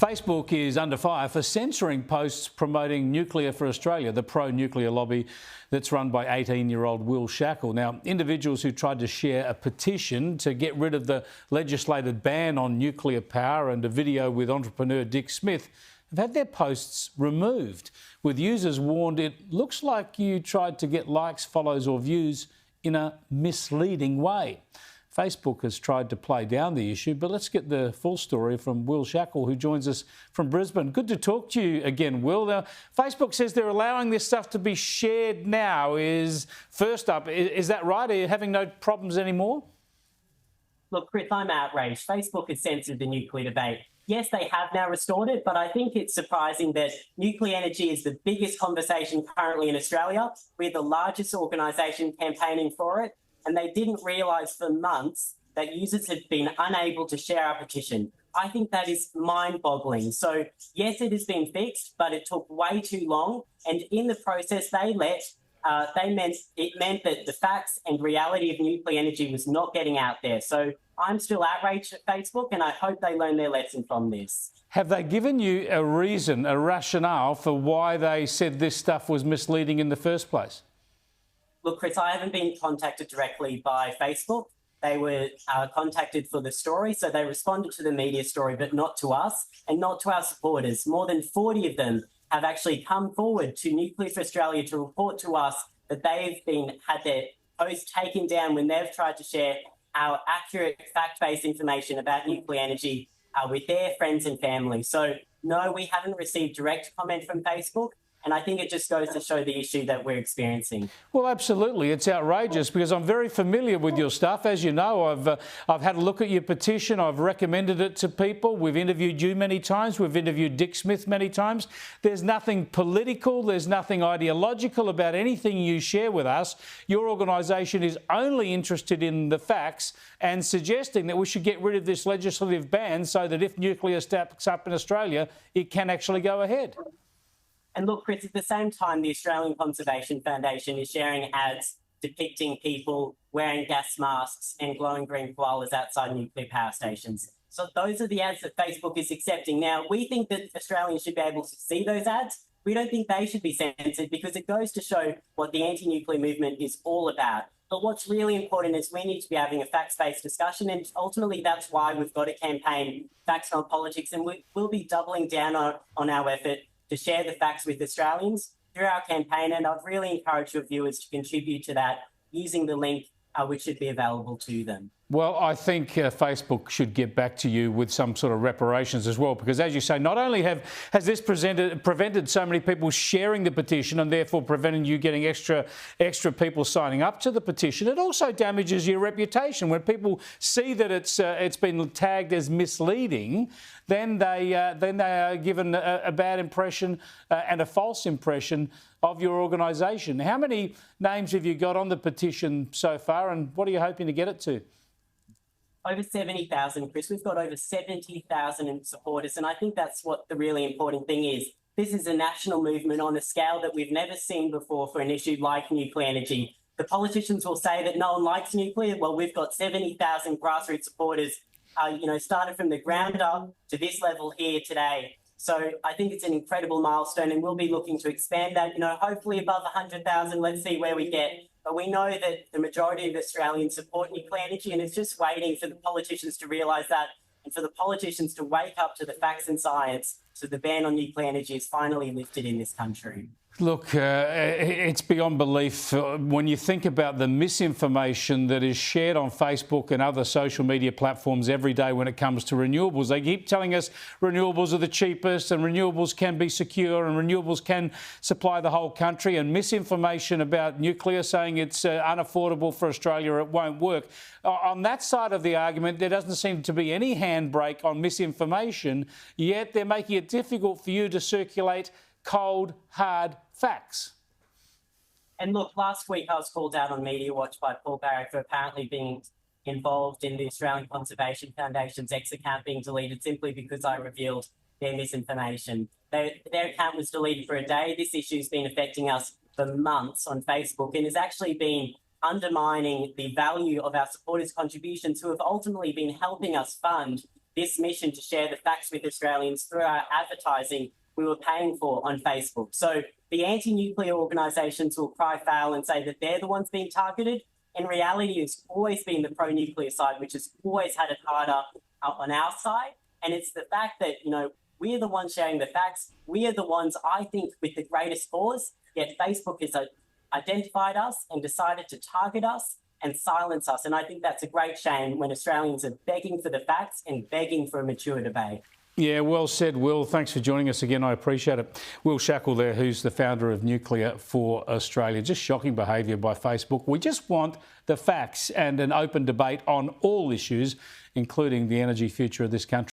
Facebook is under fire for censoring posts promoting Nuclear for Australia, the pro-nuclear lobby that's run by 18-year-old Will Shackel. Now, individuals who tried to share a petition to get rid of the legislated ban on nuclear power and a video with entrepreneur Dick Smith have had their posts removed, with users warned it looks like you tried to get likes, follows or views in a misleading way. Facebook has tried to play down the issue, but let's get the full story from Will Shackel, who joins us from Brisbane. Good to talk to you again, Will. Now, Facebook says they're allowing this stuff to be shared now. First up, is that right? Are you having no problems anymore? Look, Chris, I'm outraged. Facebook has censored the nuclear debate. Yes, they have now restored it, but I think it's surprising that nuclear energy is the biggest conversation currently in Australia. We're the largest organisation campaigning for it. And they didn't realise for months that users had been unable to share our petition. I think that is mind-boggling. So, yes, it has been fixed, but it took way too long. And in the process, it meant that the facts and reality of nuclear energy was not getting out there. So I'm still outraged at Facebook, and I hope they learn their lesson from this. Have they given you a reason, a rationale for why they said this stuff was misleading in the first place? Look, Chris, I haven't been contacted directly by Facebook. They were contacted for the story, so they responded to the media story, but not to us and not to our supporters. More than 40 of them have actually come forward to Nuclear for Australia to report to us that they've had their posts taken down when they've tried to share our accurate, fact-based information about nuclear energy with their friends and family. So, no, we haven't received direct comment from Facebook. And I think it just goes to show the issue that we're experiencing. Well, absolutely. It's outrageous because I'm very familiar with your stuff. As you know, I've had a look at your petition. I've recommended it to people. We've interviewed you many times. We've interviewed Dick Smith many times. There's nothing political. There's nothing ideological about anything you share with us. Your organisation is only interested in the facts and suggesting that we should get rid of this legislative ban so that if nuclear stacks up in Australia, it can actually go ahead. And look, Chris, at the same time, the Australian Conservation Foundation is sharing ads depicting people wearing gas masks and glowing green koalas outside nuclear power stations. So those are the ads that Facebook is accepting. Now, we think that Australians should be able to see those ads. We don't think they should be censored because it goes to show what the anti-nuclear movement is all about. But what's really important is we need to be having a facts-based discussion, and ultimately that's why we've got a campaign, Facts Not Politics, and we'll be doubling down on our effort to share the facts with Australians through our campaign. And I'd really encourage your viewers to contribute to that using the link which should be available to them. Well, I think Facebook should get back to you with some sort of reparations as well, because as you say, not only has this prevented so many people sharing the petition and therefore preventing you getting extra people signing up to the petition, it also damages your reputation. When people see that it's been tagged as misleading, then they are given a bad impression and a false impression of your organisation. How many names have you got on the petition so far, and what are you hoping to get it to? Over 70,000, Chris. We've got over 70,000 supporters, and I think that's what the really important thing is. This is a national movement on a scale that we've never seen before for an issue like nuclear energy. The politicians will say that no one likes nuclear. Well, we've got 70,000 grassroots supporters, started from the ground up to this level here today. So I think it's an incredible milestone, and we'll be looking to expand that, hopefully above 100,000. Let's see where we get. But we know that the majority of Australians support nuclear energy, and it's just waiting for the politicians to realise that and for the politicians to wake up to the facts and science so the ban on nuclear energy is finally lifted in this country. Look, it's beyond belief when you think about the misinformation that is shared on Facebook and other social media platforms every day when it comes to renewables. They keep telling us renewables are the cheapest and renewables can be secure and renewables can supply the whole country, and misinformation about nuclear saying it's unaffordable for Australia, it won't work. On that side of the argument, there doesn't seem to be any handbrake on misinformation, yet they're making it difficult for you to circulate cold, hard facts. And look, last week I was called out on Media Watch by Paul Barry for apparently being involved in the Australian Conservation Foundation's X account being deleted simply because I revealed their misinformation. Their account was deleted for a day. This issue's been affecting us for months on Facebook and has actually been undermining the value of our supporters' contributions who have ultimately been helping us fund this mission to share the facts with Australians through our advertising we were paying for on Facebook. So the anti-nuclear organisations will cry foul and say that they're the ones being targeted. In reality, it's always been the pro-nuclear side, which has always had it harder on our side. And it's the fact that, we're the ones sharing the facts. We are the ones, I think, with the greatest cause, yet Facebook has identified us and decided to target us and silence us. And I think that's a great shame when Australians are begging for the facts and begging for a mature debate. Yeah, well said, Will. Thanks for joining us again. I appreciate it. Will Shackel there, who's the founder of Nuclear for Australia. Just shocking behaviour by Facebook. We just want the facts and an open debate on all issues, including the energy future of this country.